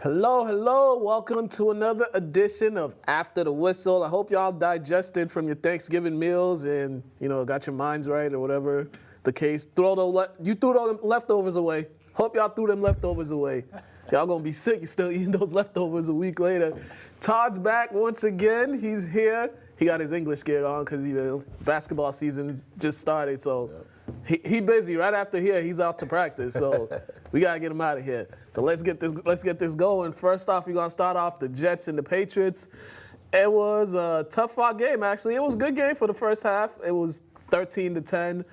Hello, hello. Welcome to another edition of After the Whistle. I hope y'all digested from your Thanksgiving meals and, got your minds right or whatever the case. You threw those leftovers away. Hope y'all threw them leftovers away. Y'all gonna be sick. You're still eating those leftovers a week later. Todd's back once again. He's here. He got his English gear on because basketball season just started. So he busy. Right after here, he's out to practice. So we gotta get him out of here. So let's get this going. First off, we're gonna start off the Jets and the Patriots. It was a tough fought game, actually. It was a good game for the first half. It was 13-10.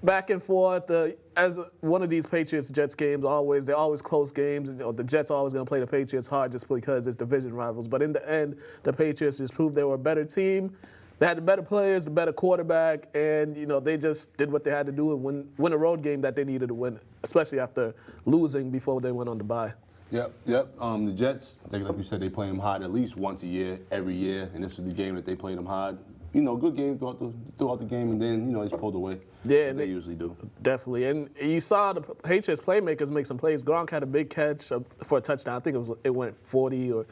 Back and forth. As one of these Patriots-Jets games, they're always close games. The Jets are always going to play the Patriots hard just because it's division rivals. But in the end, the Patriots just proved they were a better team. They had the better players, the better quarterback, and they just did what they had to do and win a road game that they needed to win, especially after losing before they went on the bye. Yep. The Jets, like you said, they play them hard at least once a year, every year, and this was the game that they played them hard. Good game throughout the game, and then, they just pulled away. Yeah, they usually do. Definitely. And you saw the Patriots playmakers make some plays. Gronk had a big catch for a touchdown. I think it went 40 or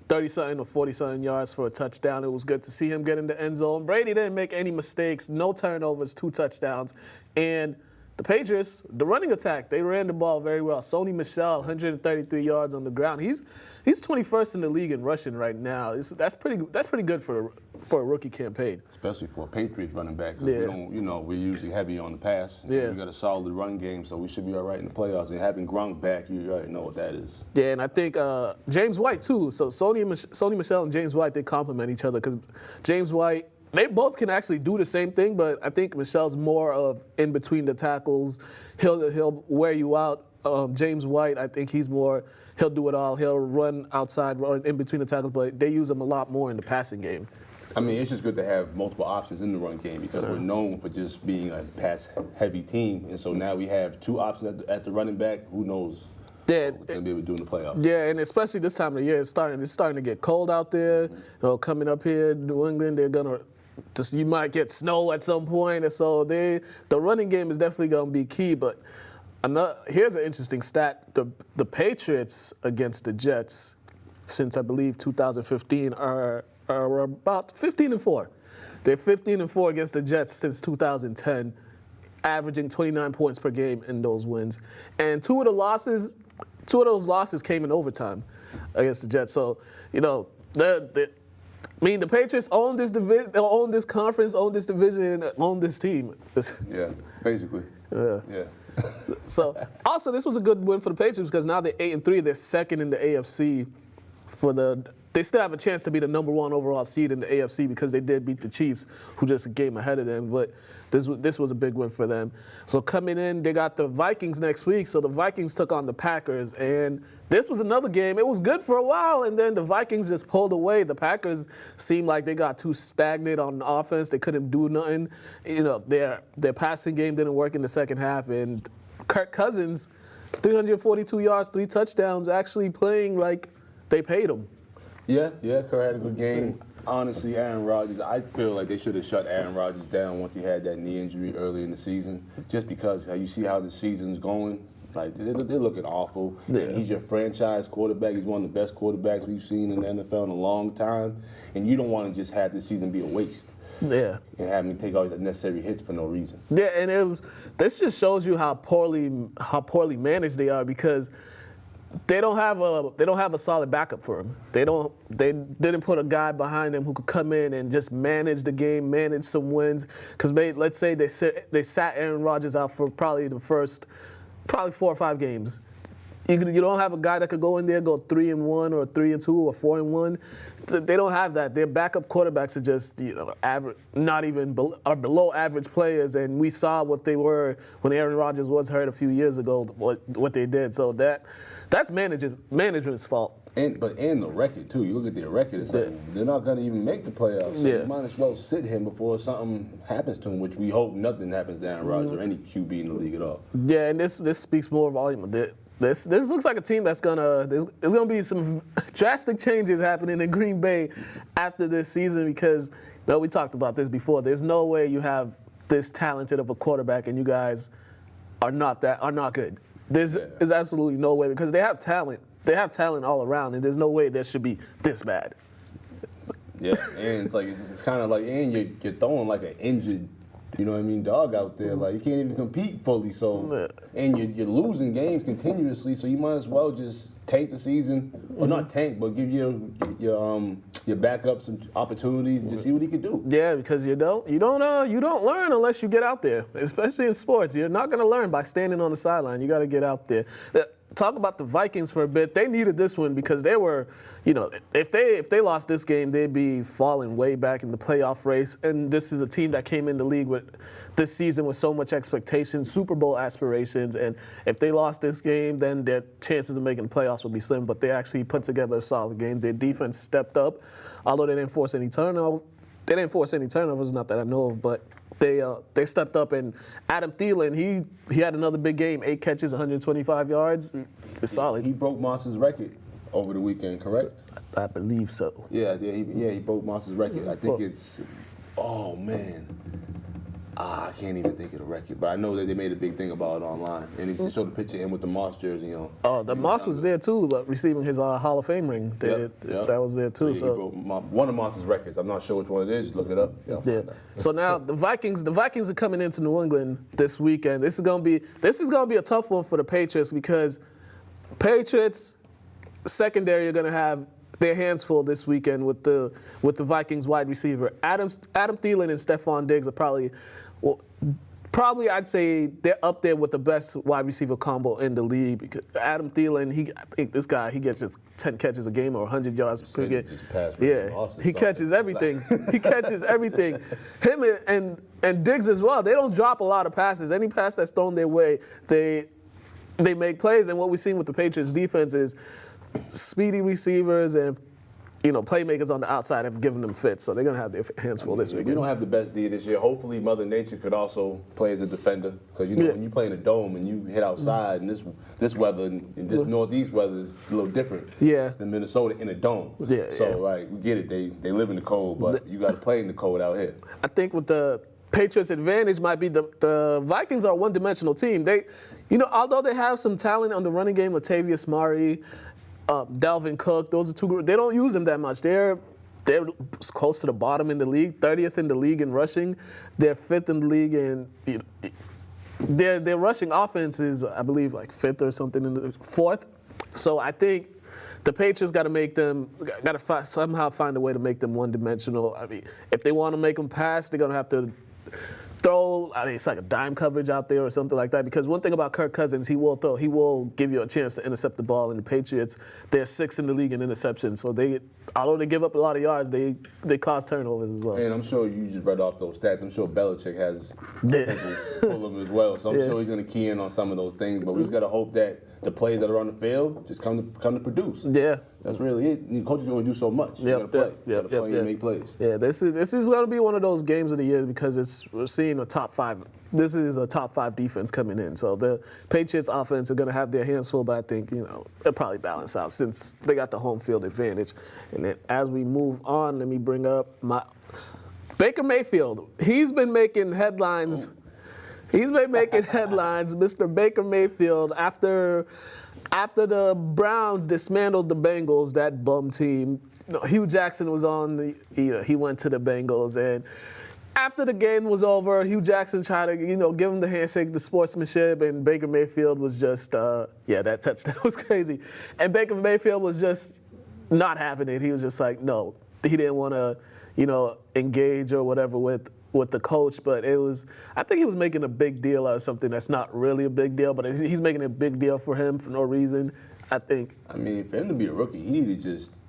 30-something or 40-something yards for a touchdown. It was good to see him get in the end zone. Brady didn't make any mistakes, no turnovers, 2 touchdowns. And the Patriots, the running attack, they ran the ball very well. Sony Michel, 133 yards on the ground. He's 21st in the league in rushing right now. That's pretty good for a rookie campaign. Especially for a Patriots running back. Yeah. We're usually heavy on the pass. Yeah. We got a solid run game, so we should be all right in the playoffs. And having Gronk back, you already know what that is. Yeah, and I think James White too. So Sony Michel and James White, they complement each other because James White, they both can actually do the same thing, but I think Michel's more of in between the tackles. He'll wear you out. James White, I think he'll do it all. He'll run outside, run in between the tackles, but they use him a lot more in the passing game. I mean, it's just good to have multiple options in the run game because we're known for just being a pass-heavy team, and so now we have 2 options at the running back. Who knows? Yeah, what they'll be able to do in the playoffs. Yeah, and especially this time of the year, it's starting to get cold out there. Coming up here, New England, you might get snow at some point, and so the running game is definitely going to be key. But here's an interesting stat: the Patriots against the Jets, since I believe 2015, are about 15-4. They're 15-4 against the Jets since 2010, averaging 29 points per game in those wins. And two of those losses came in overtime against the Jets. So the Patriots own this division, own this conference, own this division, own this team. Yeah, basically. Yeah. So, also, this was a good win for the Patriots because now they're 8-3. They're second in the AFC. They still have a chance to be the number 1 overall seed in the AFC because they did beat the Chiefs, who just a game ahead of them. But this was a big win for them. So coming in, they got the Vikings next week. So the Vikings took on the Packers, and this was another game. It was good for a while, and then the Vikings just pulled away. The Packers seemed like they got too stagnant on offense. They couldn't do nothing. Their passing game didn't work in the second half, and Kirk Cousins, 342 yards, 3 touchdowns, actually playing like they paid him. Yeah, Kirk had a good game. Honestly, Aaron Rodgers, I feel like they should have shut Aaron Rodgers down once he had that knee injury early in the season, just because you see how the season's going. Like, they're looking awful. Yeah. And he's your franchise quarterback. He's one of the best quarterbacks we've seen in the NFL in a long time. And you don't want to just have this season be a waste. Yeah. And have me take all the necessary hits for no reason. Yeah, and this just shows you how poorly managed they are because they don't have a solid backup for him. They didn't put a guy behind him who could come in and just manage the game, manage some wins. Because let's say they sat Aaron Rodgers out for probably the first 4 or 5 games. You don't have a guy that could go in there, go 3-1 or 3-2 or 4-1. They don't have that. Their backup quarterbacks are just average, are below average players. And we saw what they were when Aaron Rodgers was hurt a few years ago. What they did. So that's management's fault. And the record too. You look at their record. It's like they're not going to even make the playoffs. So you might as well sit him before something happens to him, which we hope nothing happens to Aaron Rodgers or any QB in the league at all. Yeah, and this speaks more volume. This looks like a team there's gonna be some drastic changes happening in Green Bay after this season because we talked about this before. There's no way you have this talented of a quarterback and you guys are not good. There's absolutely no way because they have talent. they have talent all around, and there's no way that should be this bad. Yeah, and it's kind of like, and you're throwing like an injured, you know what I mean, dog out there. Like, you can't even compete fully. So, and you're losing games continuously. So you might as well just tank the season, or not tank, but give your backup some opportunities and just see what he can do. Yeah, because you don't learn unless you get out there. Especially in sports, you're not going to learn by standing on the sideline. You got to get out there. Talk about the Vikings for a bit. They needed this one because they were, if they lost this game, they'd be falling way back in the playoff race. And this is a team that came in the league this season with so much expectation, Super Bowl aspirations. And if they lost this game, then their chances of making the playoffs would be slim. But they actually put together a solid game. Their defense stepped up, although they didn't force any turnovers. Not that I know of, but they stepped up, and Adam Thielen, he had another big game, 8 catches, 125 yards. It's solid. He broke Moss's record over the weekend, correct? I believe so. Yeah, he broke Moss's record. I think it's, oh man, I can't even think of the record, but I know that they made a big thing about it online, and he showed a picture of him with the Moss jersey on. Oh, the Moss was there too, but receiving his Hall of Fame ring. That was there too. So he broke one of Moss's records. I'm not sure which one it is. Just look it up. Yeah. So now the Vikings are coming into New England this weekend. This is gonna be a tough one for the Patriots because Patriots secondary are gonna have their hands full this weekend with the Vikings wide receiver. Adam Thielen and Stephon Diggs are probably I'd say they're up there with the best wide receiver combo in the league. Because Adam Thielen, I think this guy, he gets just 10 catches a game or 100 yards per game. Yeah, he catches everything. He catches everything. Him and Diggs as well. They don't drop a lot of passes. Any pass that's thrown their way, they make plays. And what we've seen with the Patriots defense is speedy receivers and playmakers on the outside have given them fits, so they're going to have their hands full this weekend. We don't have the best D this year. Hopefully, Mother Nature could also play as a defender, because when you play in a dome and you hit outside, and this weather and this northeast weather is a little different than Minnesota in a dome. So we get it. They live in the cold, but you got to play in the cold out here. I think with the Patriots' advantage might be the Vikings are a one-dimensional team. They, although they have some talent on the running game, Latavius Murray, Dalvin Cook, those are two groups. They don't use them that much. They're close to the bottom in the league, 30th in the league in rushing. They're 5th in the league in their rushing offense is, I believe, like 5th or something in the 4th. So I think the Patriots got to somehow find a way to make them one-dimensional. I mean, if they want to make them pass, they're gonna have to throw, it's like a dime coverage out there or something like that. Because one thing about Kirk Cousins, he will give you a chance to intercept the ball. And the Patriots, they're 6th in the league in interceptions. So although they give up a lot of yards, they cause turnovers as well. And I'm sure you just read off those stats. I'm sure Belichick has full of them as well. So I'm sure he's going to key in on some of those things. But we just got to hope that the players that are on the field just come to produce. Yeah. That's really it. The coach is going to do so much. You got to play. You got to play and make plays. Yeah, this is going to be one of those games of the year because we're seeing a top 5. This is a top 5 defense coming in. So the Patriots offense are going to have their hands full, but I think, they'll probably balance out since they got the home field advantage. And then as we move on, let me bring up Baker Mayfield. He's been making headlines. He's been making headlines, Mr. Baker Mayfield, after the Browns dismantled the Bengals, that bum team. Hugh Jackson was on. He went to the Bengals, and after the game was over, Hugh Jackson tried to, give him the handshake, the sportsmanship, and Baker Mayfield was just, that touchdown was crazy. And Baker Mayfield was just not having it. He was just like, no, he didn't want to, engage or whatever with the coach, but I think he was making a big deal out of something that's not really a big deal, but he's making a big deal for him for no reason, I think. I mean, for him to be a rookie, he needed to just,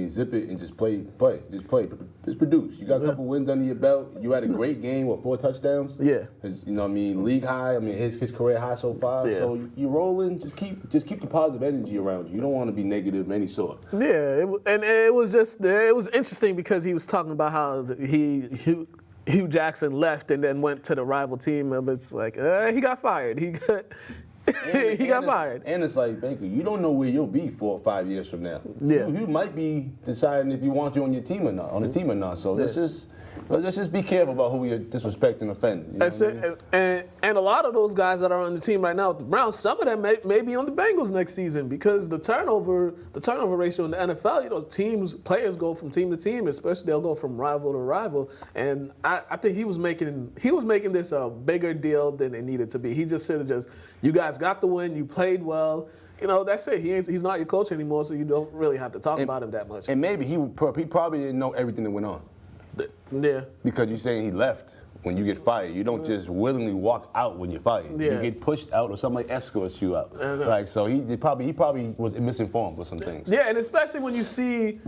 zip it and just play, just produce. You got a couple wins under your belt. You had a great game with 4 touchdowns. Yeah. League high. His career high so far. Yeah. So you're rolling. Just keep the positive energy around you. You don't want to be negative of any sort. Yeah, it was interesting because he was talking about how Hugh Jackson left and then went to the rival team. And it's like he got fired. He got fired. And it's like, Baker, you don't know where you'll be 4 or 5 years from now. Yeah. You might be deciding if he wants you on your team or not, on his team or not. So let's just Let's just be careful about who we are disrespecting and offending. You know That's what I mean? it. And a lot of those guys that are on the team right now, the Browns, some of them may be on the Bengals next season because the turnover ratio in the NFL, players go from team to team, especially they'll go from rival to rival. And I think he was making this a bigger deal than it needed to be. He just should have you guys got the win, you played well. That's it. He's not your coach anymore, so you don't really have to talk about him that much. And maybe he probably didn't know everything that went on. Yeah. Because you're saying he left when you get fired. You don't just willingly walk out when you're fired. Yeah. You get pushed out or somebody escorts you out. So he probably was misinformed with some things. Yeah, and especially when you see,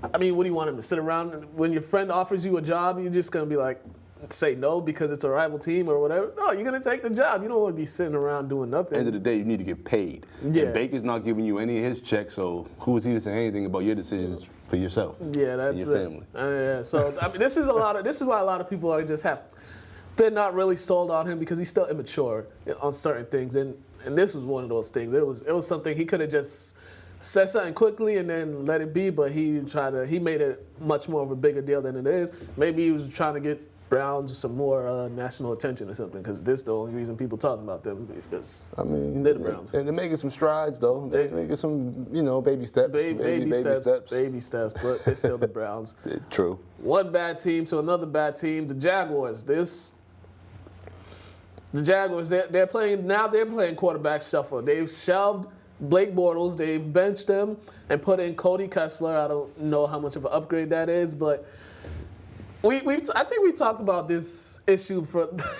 what do you want him to sit around? When your friend offers you a job, you're just going to be like, say no because it's a rival team or whatever? No, you're going to take the job. You don't want to be sitting around doing nothing. End of the day, you need to get paid. Yeah. And Baker's not giving you any of his checks, so who is he to say anything about your decisions for yourself? Yeah, that's and your family. Yeah, so this is why a lot of people they're not really sold on him because he's still immature on certain things, and this was one of those things. It was something he could have just said something quickly and then let it be, but he made it much more of a bigger deal than it is. Maybe he was trying to get Browns some more national attention or something, because this is the only reason people talking about them, because they're the Browns. And they're making some strides, though. They're making some, baby steps. Baby steps, but they're still the Browns. True. One bad team to another bad team, the Jaguars. The Jaguars, they're playing quarterback shuffle. They've shelved Blake Bortles, they've benched him and put in Cody Kessler. I don't know how much of an upgrade that is, but I think we talked about this issue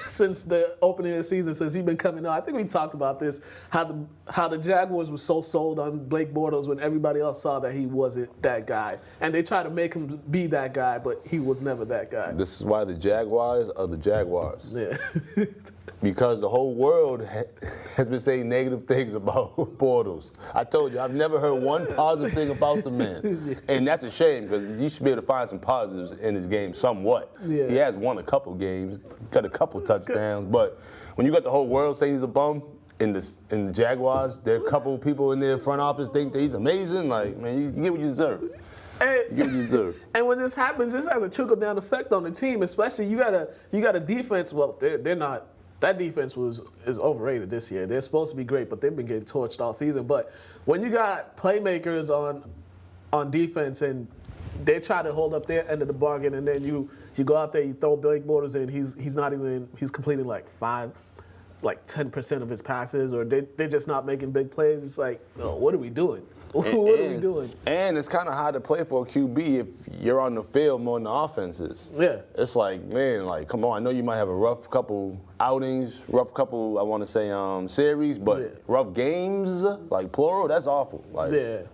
since the opening of the season, since he's been coming on. I think we talked about this, how the Jaguars were so sold on Blake Bortles when everybody else saw that he wasn't that guy. And they tried to make him be that guy, but he was never that guy. This is why the Jaguars are the Jaguars. Yeah. Because the whole world has been saying negative things about Bortles. I told you, I've never heard one positive thing about the man. And that's a shame, because you should be able to find some positives in his game somewhat. Yeah. He has won a couple games, got a couple touchdowns, but when you got the whole world saying he's a bum, in the Jaguars, there are a couple people in their front office think that he's amazing. Like, man, you get what you deserve. You get what you deserve. And when this happens, this has a trickle-down effect on the team, especially you got a defense, well, they're not. That defense is overrated this year. They're supposed to be great, but they've been getting torched all season. But when you got playmakers on defense and they try to hold up their end of the bargain, and then you go out there, you throw Blake Bortles in, he's completing like 10% of his passes, or they're just not making big plays. It's like, oh, what are we doing? What are we doing? And it's kind of hard to play for a QB if you're on the field more than the offense is. Yeah. It's like, man, come on. I know you might have a rough couple outings, I want to say, series, but rough games, like plural, that's awful.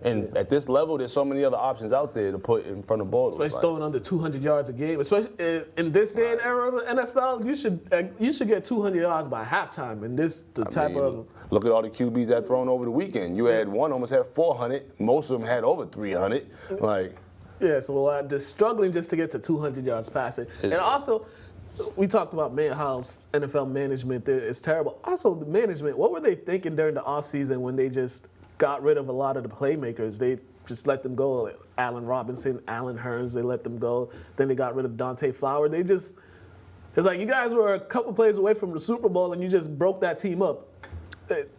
And at this level, there's so many other options out there to put in front of Bortles. Especially throwing under 200 yards a game. Especially in this day and era of the NFL, you should get 200 yards by halftime. And Look at all the QBs that thrown over the weekend. You had one almost had 400. Most of them had over 300. Yeah, so just struggling just to get to 200 yards passing. And also, we talked about how NFL management is terrible. Also, the management, what were they thinking during the offseason when they just got rid of a lot of the playmakers? They just let them go. Allen Robinson, Allen Hurns, they let them go. Then they got rid of Dante Flower. It's like you guys were a couple plays away from the Super Bowl and you just broke that team up.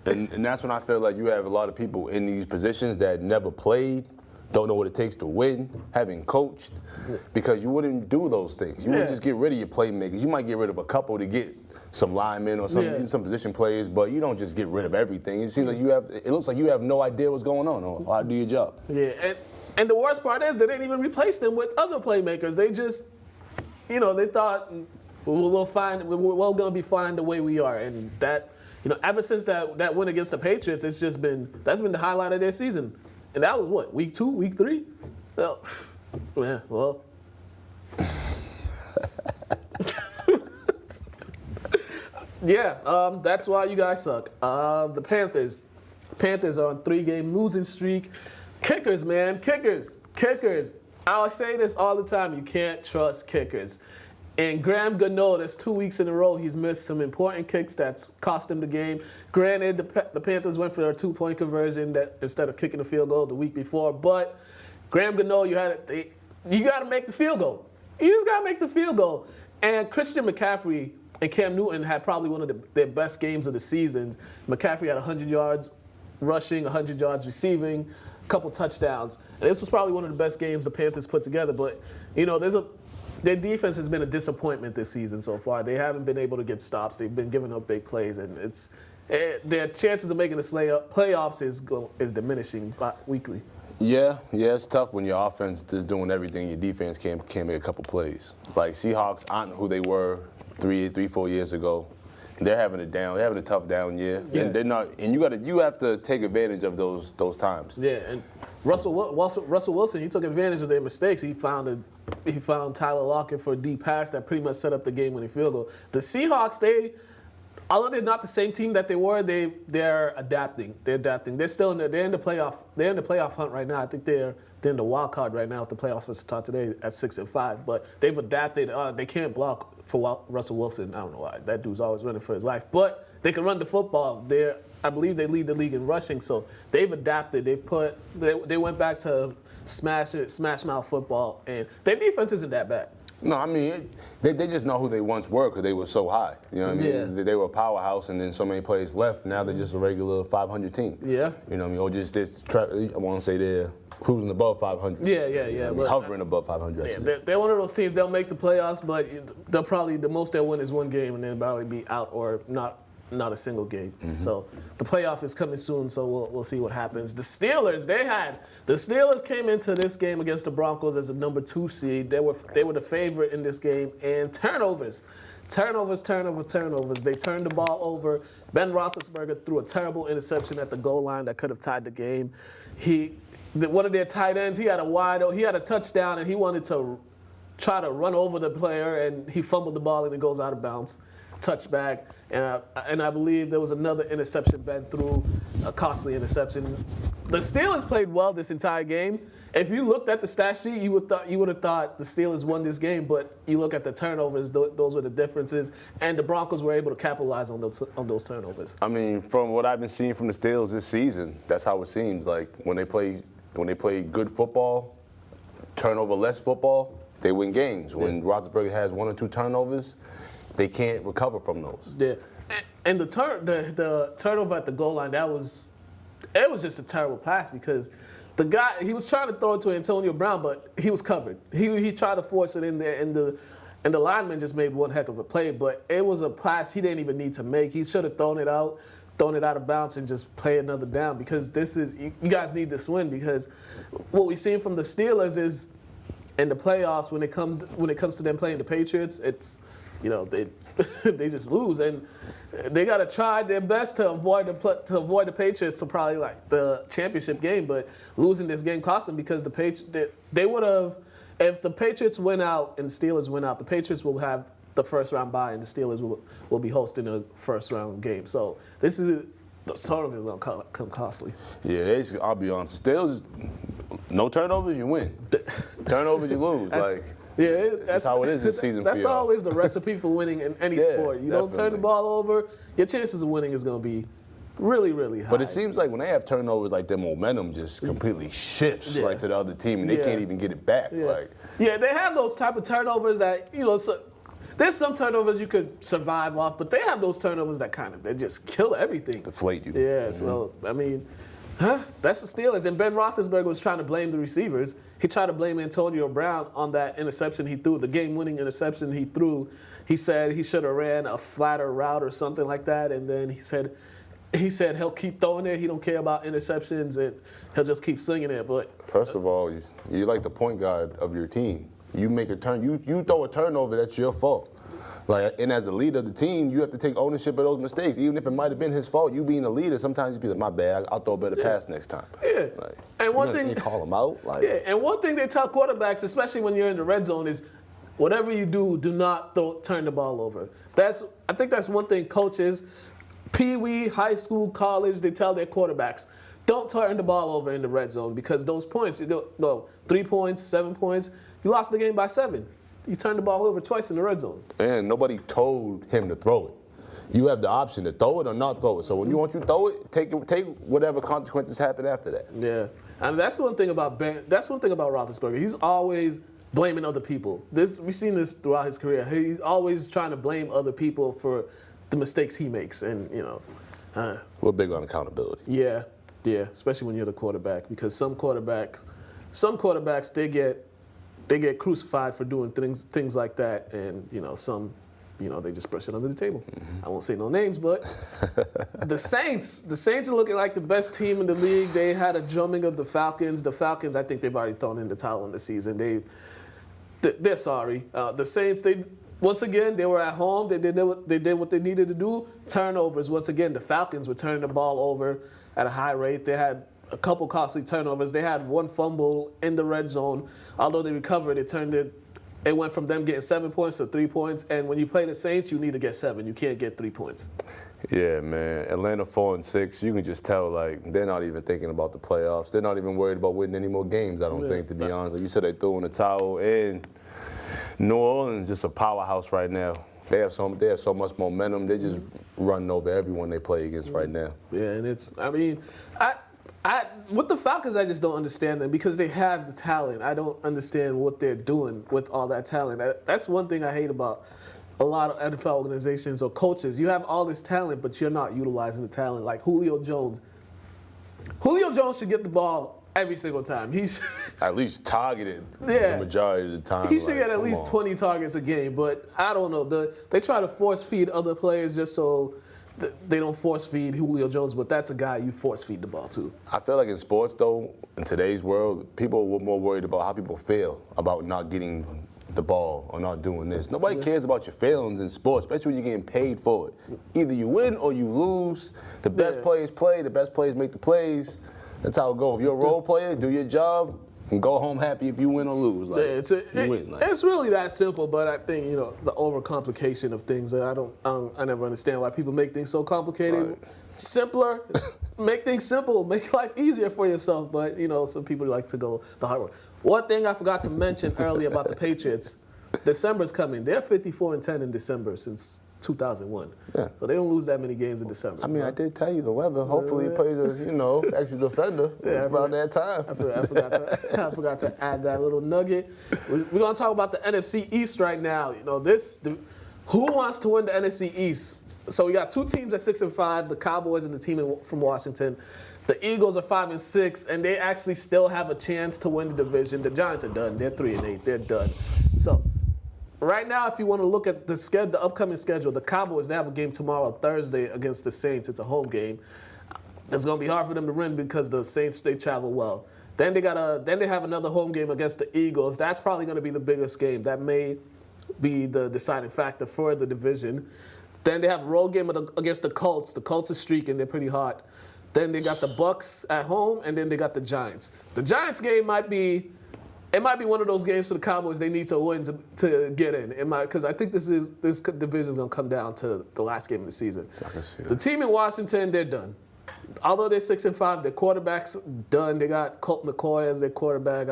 And that's when I feel like you have a lot of people in these positions that never played, don't know what it takes to win, haven't coached, because you wouldn't do those things. You wouldn't just get rid of your playmakers. You might get rid of a couple to get some linemen or some position players, but you don't just get rid of everything. It seems like it looks like you have no idea what's going on or how to do your job. Yeah, and the worst part is they didn't even replace them with other playmakers. They just, they thought we're going to be fine the way we are, and that. Ever since that win against the Patriots, that's been the highlight of their season. And that was what, week 2, week 3? Well. Yeah, that's why you guys suck. The Panthers are on 3-game losing streak. Kickers, man, kickers. I'll say this all the time, you can't trust kickers. And Graham Gano, that's 2 weeks in a row, he's missed some important kicks that's cost him the game. Granted, the Panthers went for their 2-point conversion instead of kicking the field goal the week before. But Graham Gano, you got to make the field goal. You just got to make the field goal. And Christian McCaffrey and Cam Newton had probably one of their best games of the season. McCaffrey had 100 yards rushing, 100 yards receiving, a couple touchdowns. And this was probably one of the best games the Panthers put together. But, their defense has been a disappointment this season so far. They haven't been able to get stops. They've been giving up big plays, and their chances of making the playoffs is diminishing weekly. Yeah, it's tough when your offense is doing everything. Your defense can't make a couple plays. Like Seahawks aren't who they were 4 years ago. They're having a tough down year. Yeah. And they're not. And you have to take advantage of those times. Yeah, and Russell Wilson, he took advantage of their mistakes. He found Tyler Lockett for a deep pass that pretty much set up the game-winning field goal. The Seahawks, although they're not the same team that they were, they're adapting. They're adapting. They're in the playoff. They're in the playoff hunt right now. I think they're in the wild card right now. If the playoffs start today at 6-5, but they've adapted. They can't block for Russell Wilson. I don't know why. That dude's always running for his life, but they can run the football. I believe they lead the league in rushing, so they've adapted. They went back to smash mouth football, and their defense isn't that bad. No, I mean, they just know who they once were because they were so high. You know what I mean? Yeah. They were a powerhouse, and then so many players left. Now they're just a regular 500 team. Yeah. You know what I mean? Or I want to say they're cruising above 500. Yeah. You know what I mean? Hovering above 500. Yeah, they're one of those teams. They'll make the playoffs, but the most they'll win is one game, and then probably be out or not a single game. Mm-hmm. So the playoff is coming soon, so we'll see what happens. The Steelers came into this game against the Broncos as a number 2 seed. They were the favorite in this game, and turnovers. They turned the ball over. Ben Roethlisberger threw a terrible interception at the goal line that could have tied the game. One of their tight ends, he had a touchdown, and he wanted to try to run over the player, and he fumbled the ball, and it goes out of bounds. Touchback, and I believe there was another interception Ben threw, a costly interception. The Steelers played well this entire game. If you looked at the stat sheet, you would have thought the Steelers won this game, but you look at the turnovers; those were the differences, and the Broncos were able to capitalize on those turnovers. I mean, from what I've been seeing from the Steelers this season, that's how it seems. Like when they play good football, turnover-less football, they win games. When Roethlisberger has 1 or 2 turnovers, they can't recover from those. Yeah, and the turnover at the goal line, it was just a terrible pass because the guy, he was trying to throw it to Antonio Brown, but he was covered. He tried to force it in there, and the lineman just made one heck of a play, but it was a pass he didn't even need to make. He should have thrown it out of bounds and just play another down because you guys need this win because what we've seen from the Steelers is in the playoffs when it comes to them playing the Patriots, it's they just lose, and they got to try their best to avoid the Patriots to probably like the championship game. But losing this game cost them because they would have, if the Patriots win out and the Steelers win out, the Patriots will have the first round bye and the Steelers will be hosting a first round game. So the turnovers going to come costly. Yeah, I'll be honest. Steelers, no turnovers, you win. Turnovers, you lose. Yeah, that's how it is this season. That's for y'all. always the recipe for winning in any sport. You don't turn the ball over, your chances of winning is going to be really, really high. But it seems like when they have turnovers, like their momentum just completely shifts to the other team, and they can't even get it back. Yeah, they have those type of turnovers that there's some turnovers you could survive off, but they have those turnovers that they just kill everything. Deflate you. Yeah, so I mean. That's the Steelers. And Ben Roethlisberger was trying to blame the receivers. He tried to blame Antonio Brown on that interception he threw, the game-winning interception he threw. He said he should have ran a flatter route or something like that. And then he said he'll keep throwing it. He don't care about interceptions, and he'll just keep slinging it. But first of all, you're like the point guard of your team. You make a turn. You throw a turnover, that's your fault. And as the leader of the team, you have to take ownership of those mistakes. Even if it might have been his fault, you being the leader, sometimes you be like, my bad, I'll throw a better pass next time. Yeah. And one thing, you call them out. And one thing they tell quarterbacks, especially when you're in the red zone, is whatever you do not turn the ball over. I think that's one thing coaches, pee-wee, high school, college, they tell their quarterbacks, don't turn the ball over in the red zone because those points, 3 points, 7 points, you lost the game by 7. You turned the ball over twice in the red zone. And nobody told him to throw it. You have the option to throw it or not throw it. So when you throw it, take whatever consequences happen after that. Yeah, and that's one thing about Ben. That's one thing about Roethlisberger. He's always blaming other people. We've seen this throughout his career. He's always trying to blame other people for the mistakes he makes, and we're big on accountability. Yeah, especially when you're the quarterback, because some quarterbacks they get crucified for doing things like that, and some. They just brush it under the table. Mm-hmm. I won't say no names, but the Saints are looking like the best team in the league. They had a drumming of the Falcons. The Falcons, I think they've already thrown in the towel on the season. They're sorry. The Saints, once again, they were at home. They did what they needed to do. Turnovers, once again, the Falcons were turning the ball over at a high rate. They had a couple costly turnovers. They had one fumble in the red zone. Although they recovered, it went from them getting 7 points to 3 points. And when you play the Saints, you need to get 7. You can't get 3 points. Yeah, man. Atlanta 4-6. You can just tell, they're not even thinking about the playoffs. They're not even worried about winning any more games, I don't think, to be honest. Like you said, they threw in the towel. And New Orleans is just a powerhouse right now. They have so much momentum. They just running over everyone they play against right now. Yeah, and with the Falcons, I just don't understand them because they have the talent. I don't understand what they're doing with all that talent. That's one thing I hate about a lot of NFL organizations or coaches. You have all this talent, but you're not utilizing the talent. Like Julio Jones. Julio Jones should get the ball every single time. He's at least targeted the majority of the time. He should get at least 20 targets a game, but I don't know. They try to force feed other players just so they don't force feed Julio Jones, but that's a guy you force feed the ball to. I feel like in sports, though, in today's world, people are more worried about how people feel about not getting the ball or not doing this. Nobody cares about your feelings in sports, especially when you're getting paid for it. Either you win or you lose. The best players play. The best players make the plays. That's how it goes. If you're a role player, do your job, and go home happy if you win or lose. It's really that simple, but I think the overcomplication of things. I never understand why people make things so complicated. Right. Simpler, make things simple, make life easier for yourself. But some people like to go the hard way. One thing I forgot to mention earlier about the Patriots: December's coming. They're 54-10 in December since 2001. Yeah. So they don't lose that many games in December. I mean, I did tell you the weather. Hopefully he plays a, extra defender. It's about that time. I forgot to add that little nugget. We're going to talk about the NFC East right now. Who wants to win the NFC East? So we got two teams at 6-5, the Cowboys and the team from Washington. The Eagles are 5-6, and they actually still have a chance to win the division. The Giants are done. They're 3-8. They're done. So right now, if you want to look at the upcoming schedule, the Cowboys, they have a game tomorrow, Thursday, against the Saints. It's a home game. It's going to be hard for them to win because the Saints, they travel well. Then they have another home game against the Eagles. That's probably going to be the biggest game. That may be the deciding factor for the division. Then they have a road game against the Colts. The Colts are streaking. They're pretty hot. Then they got the Bucs at home, and then they got the Giants. The Giants game might be one of those games for the Cowboys they need to win to get in. Because I think this division is going to come down to the last game of the season. I can see that. The team in Washington, they're done. Although they're 6-5, their quarterback's done. They got Colt McCoy as their quarterback.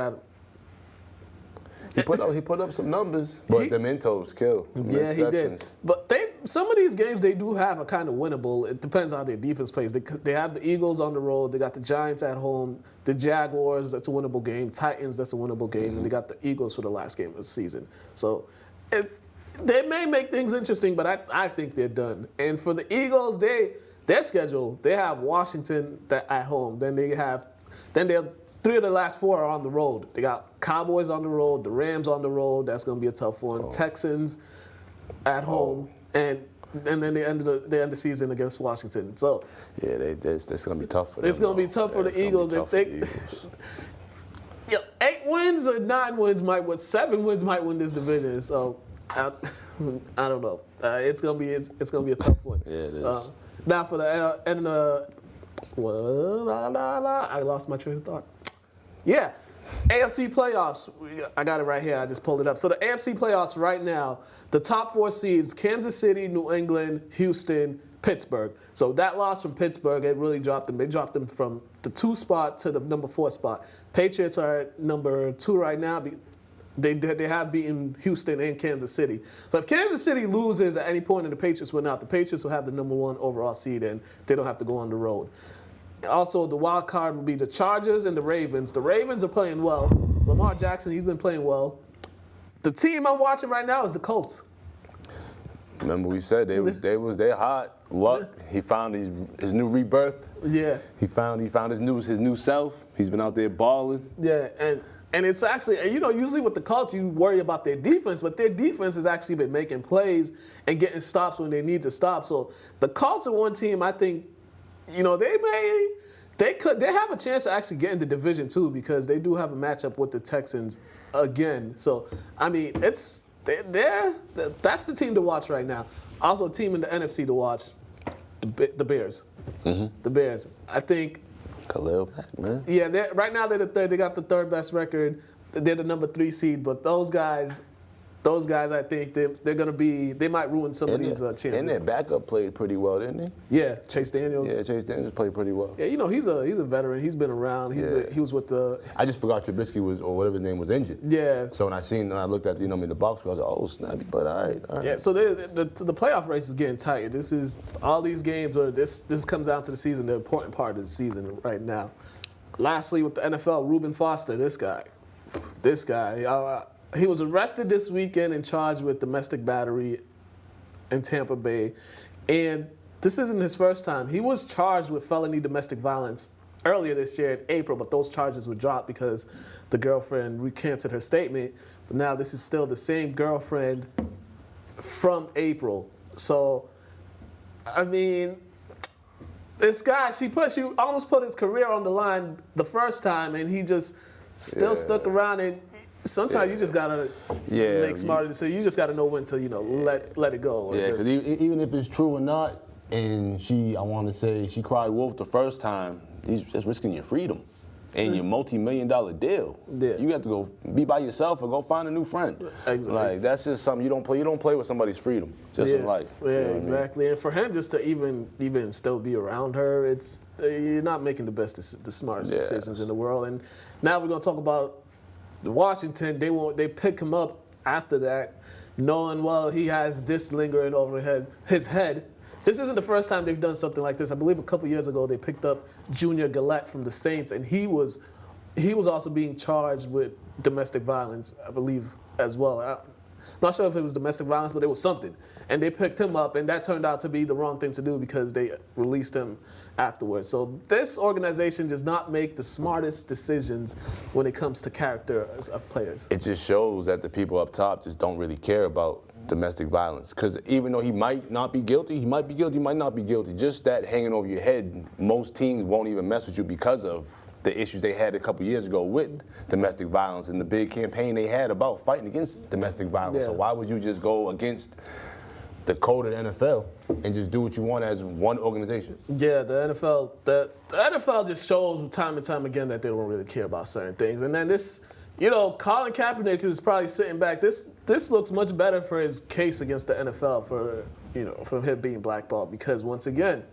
He put up some numbers, but the Mentos kill. Yeah, he did. But some of these games they do have are kind of winnable. It depends how their defense plays. They have the Eagles on the road. They got the Giants at home. The Jaguars, that's a winnable game. Titans, that's a winnable game. Mm-hmm. And they got the Eagles for the last game of the season. So they may make things interesting, but I think they're done. And for the Eagles, their schedule, they have Washington at home. Then they have 3 of the last 4 are on the road. They got Cowboys on the road, the Rams on the road. That's going to be a tough one. Texans at home, and then they end the season against Washington. So yeah, it's going to be tough for them. It's going to be tough for the Eagles if they. 8 wins or 9 wins 7 wins might win this division. So I don't know. It's going to be a tough one. Yeah, it is. Now for the end of I lost my train of thought. Yeah, AFC playoffs. I got it right here. I just pulled it up. So the AFC playoffs right now, the top 4 seeds, Kansas City, New England, Houston, Pittsburgh. So that loss from Pittsburgh, it really dropped them. They dropped them from the 2 spot to the number 4 spot. Patriots are at number 2 right now. They have beaten Houston and Kansas City. So if Kansas City loses at any point and the Patriots win out, the Patriots will have the number 1 overall seed and they don't have to go on the road. Also, the wild card will be the Chargers and the Ravens. The Ravens are playing well. Lamar Jackson, he's been playing well. The team I'm watching right now is the Colts. Remember we said they hot. Luck. He found his new rebirth. Yeah. He found his new self. He's been out there balling. Yeah, and it's actually, and usually with the Colts, you worry about their defense, but their defense has actually been making plays and getting stops when they need to stop. So the Colts are one team I think, they have a chance to actually get into Division 2 because they do have a matchup with the Texans again. So, I mean, that's the team to watch right now. Also a team in the NFC to watch, the Bears. Mm-hmm. The Bears. I think Khalil Mack, man. Yeah, right now they're the third. They got the third best record. They're the number 3 seed. But those guys, I think they might ruin some of these chances. And their backup played pretty well, didn't he? Yeah, Chase Daniels. Yeah, Chase Daniels played pretty well. Yeah, he's a veteran. He's been around. He was with the. I just forgot Trubisky or whatever his name was injured. Yeah. So when I looked at in the box score, I was like, oh snappy, but all right. Yeah. So the playoff race is getting tight. This is all these games. This comes down to the season. The important part of the season right now. Lastly, with the NFL, Reuben Foster, this guy, he was arrested this weekend and charged with domestic battery in Tampa Bay. And this isn't his first time. He was charged with felony domestic violence earlier this year in April, but those charges were dropped because the girlfriend recanted her statement. But now this is still the same girlfriend from April. So, I mean, this guy, she almost put his career on the line the first time, and he just still stuck around. And sometimes you just gotta make smarter decisions. You just gotta know when to let it go. Yeah, because even if it's true or not, and I want to say she cried wolf the first time, he's just risking your freedom and your multi-million-dollar deal. Yeah. You have to go be by yourself or go find a new friend. Exactly. Like that's just something you don't play. You don't play with somebody's freedom just in life. Yeah, exactly. I mean? And for him just to even still be around her, you're not making the smartest decisions in the world. And now we're gonna talk about Washington. They pick him up after that, knowing he has this lingering over his head. This isn't the first time they've done something like this. I believe a couple years ago they picked up Junior Gillette from the Saints, and he was also being charged with domestic violence, I believe, as well. I'm not sure if it was domestic violence, but it was something. And they picked him up, and that turned out to be the wrong thing to do because they released him afterwards. So this organization does not make the smartest decisions when it comes to character of players. It just shows that the people up top just don't really care about domestic violence. Because even though he might not be guilty, he might be guilty, might not be guilty. Just that hanging over your head, most teams won't even mess with you because of the issues they had a couple years ago with domestic violence and the big campaign they had about fighting against domestic violence. Yeah. So why would you just go against the code of the NFL and just do what you want as one organization? Yeah, the NFL just shows time and time again that they don't really care about certain things. And then this, Colin Kaepernick is probably sitting back. This looks much better for his case against the NFL for him being blackballed because once again,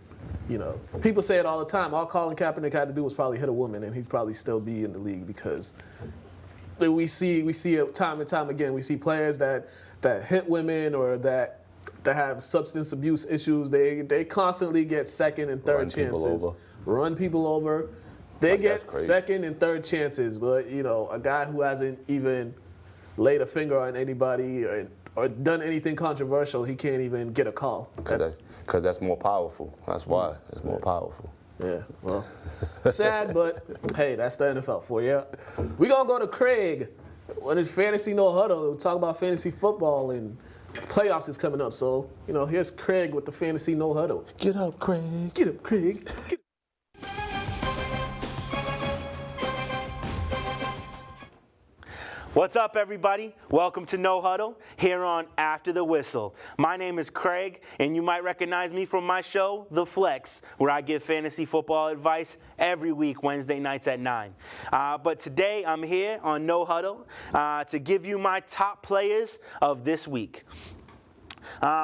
people say it all the time. All Colin Kaepernick had to do was probably hit a woman, and he'd probably still be in the league because we see it time and time again. We see players that hit women or that have substance abuse issues. They constantly get second and third chances. Run people over. They get second and third chances, but a guy who hasn't even laid a finger on anybody or done anything controversial, he can't even get a call. Because that's more powerful. That's why it's more powerful. Yeah, well, sad, but hey, that's the NFL for you. We're going to go to Craig. When it's Fantasy No Huddle, we'll talk about fantasy football, and playoffs is coming up. So, here's Craig with the Fantasy No Huddle. Get up, Craig. Get up, Craig. What's up, everybody? Welcome to No Huddle here on After the Whistle. My name is Craig, and you might recognize me from my show, The Flex, where I give fantasy football advice every week, Wednesday nights at 9. But today, I'm here on No Huddle to give you my top players of this week.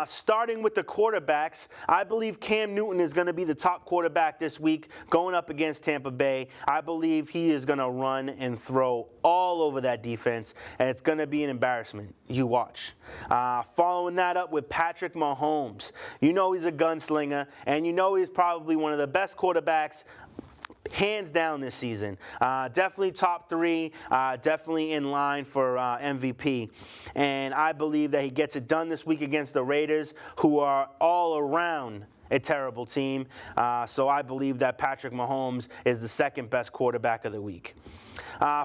Starting with the quarterbacks, I believe Cam Newton is going to be the top quarterback this week going up against Tampa Bay. I believe he is going to run and throw all over that defense, and it's going to be an embarrassment. You watch. Following that up with Patrick Mahomes. He's a gunslinger, and he's probably one of the best quarterbacks hands down this season. Definitely top 3, definitely in line for MVP. And I believe that he gets it done this week against the Raiders, who are all around a terrible team. So I believe that Patrick Mahomes is the second best quarterback of the week.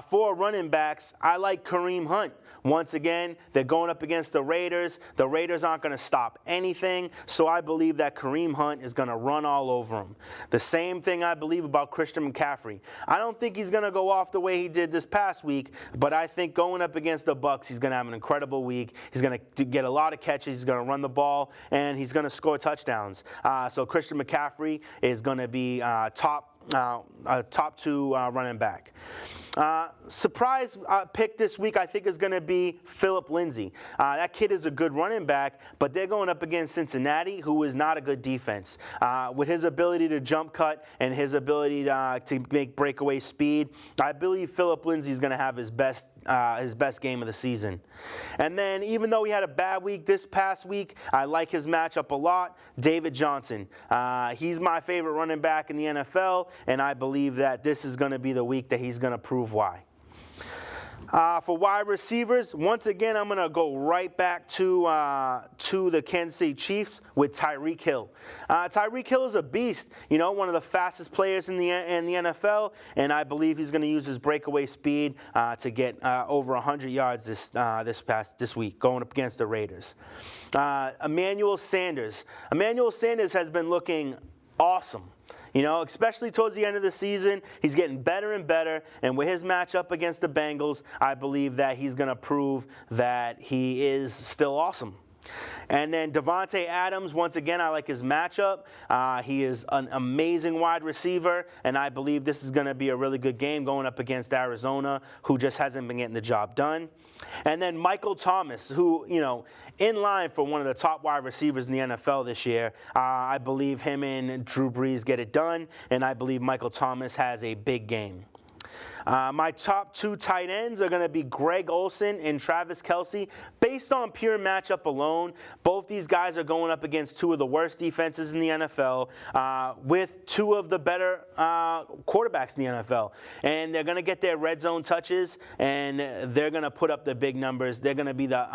For running backs, I like Kareem Hunt. Once again, they're going up against the Raiders. The Raiders aren't going to stop anything, so I believe that Kareem Hunt is going to run all over them. The same thing I believe about Christian McCaffrey. I don't think he's going to go off the way he did this past week, but I think going up against the Bucs, he's going to have an incredible week. He's going to get a lot of catches. He's going to run the ball, and he's going to score touchdowns. So Christian McCaffrey is going to be top 2 running back. Surprise pick this week, I think, is going to be Phillip Lindsay. That kid is a good running back, but they're going up against Cincinnati, who is not a good defense. With his ability to jump cut and his ability to make breakaway speed, I believe Phillip Lindsay is going to have his best game of the season. And then, even though he had a bad week this past week, I like his matchup a lot. David Johnson. He's my favorite running back in the NFL, and I believe that this is going to be the week that he's going to prove why. For wide receivers, once again, I'm going to go right back to the Kansas City Chiefs with Tyreek Hill. Tyreek Hill is a beast, one of the fastest players in the NFL, and I believe he's going to use his breakaway speed to get over 100 yards this week, going up against the Raiders. Emmanuel Sanders. Emmanuel Sanders has been looking awesome. Especially towards the end of the season, he's getting better and better. And with his matchup against the Bengals, I believe that he's going to prove that he is still awesome. And then Davante Adams, once again, I like his matchup. He is an amazing wide receiver, and I believe this is going to be a really good game going up against Arizona, who just hasn't been getting the job done. And then Michael Thomas, who, in line for one of the top wide receivers in the NFL this year. I believe him and Drew Brees get it done, and I believe Michael Thomas has a big game. My top 2 tight ends are going to be Greg Olsen and Travis Kelce. Based on pure matchup alone, both these guys are going up against 2 of the worst defenses in the NFL with 2 of the better quarterbacks in the NFL. And they're going to get their red zone touches, and they're going to put up the big numbers. They're going to be the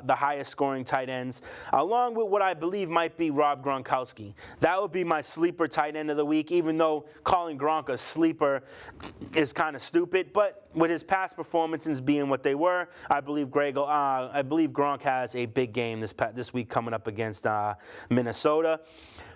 highest scoring tight ends, along with what I believe might be Rob Gronkowski. That would be my sleeper tight end of the week, even though calling Gronk a sleeper is kind of stupid. But with his past performances being what they were, I believe Gronk has a big game this week coming up against Minnesota.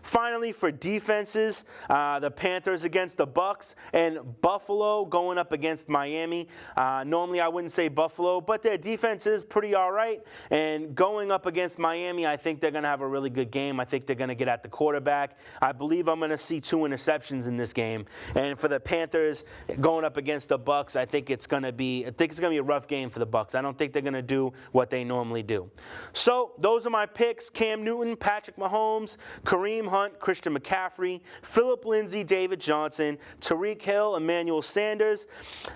Finally, for defenses, the Panthers against the Bucs and Buffalo going up against Miami. Normally, I wouldn't say Buffalo, but their defense is pretty all right. And going up against Miami, I think they're going to have a really good game. I think they're going to get at the quarterback. I believe I'm going to see 2 interceptions in this game. And for the Panthers going up against the Bucs, I think it's going to be a rough game for the Bucs. I don't think they're going to do what they normally do. So those are my picks: Cam Newton, Patrick Mahomes, Kareem Hunt, Christian McCaffrey, Phillip Lindsay, David Johnson, Tyreek Hill, Emmanuel Sanders,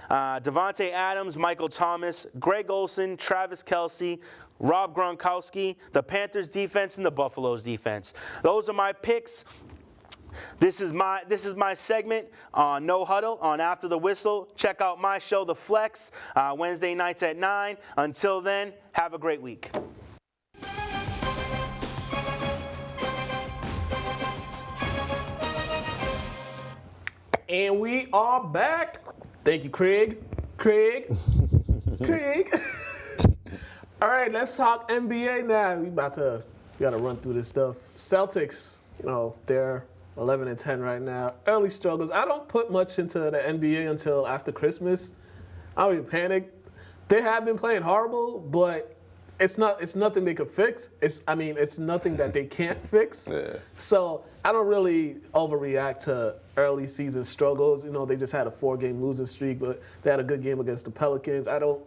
Davante Adams, Michael Thomas, Greg Olsen, Travis Kelce, Rob Gronkowski, the Panthers defense, and the Buffalo's defense. Those are my picks. This is my segment on No Huddle on After the Whistle. Check out my show, The Flex, Wednesday nights at 9. Until then, have a great week. And we are back. Thank you, Craig. Craig. All right, let's talk NBA now. We gotta run through this stuff. Celtics, they're 11-10 right now. Early struggles. I don't put much into the NBA until after Christmas. I don't even panic. They have been playing horrible, but it's nothing they could fix. It's nothing that they can't fix. Yeah. So I don't really overreact to early season struggles. They just had a 4-game losing streak, but they had a good game against the Pelicans. I don't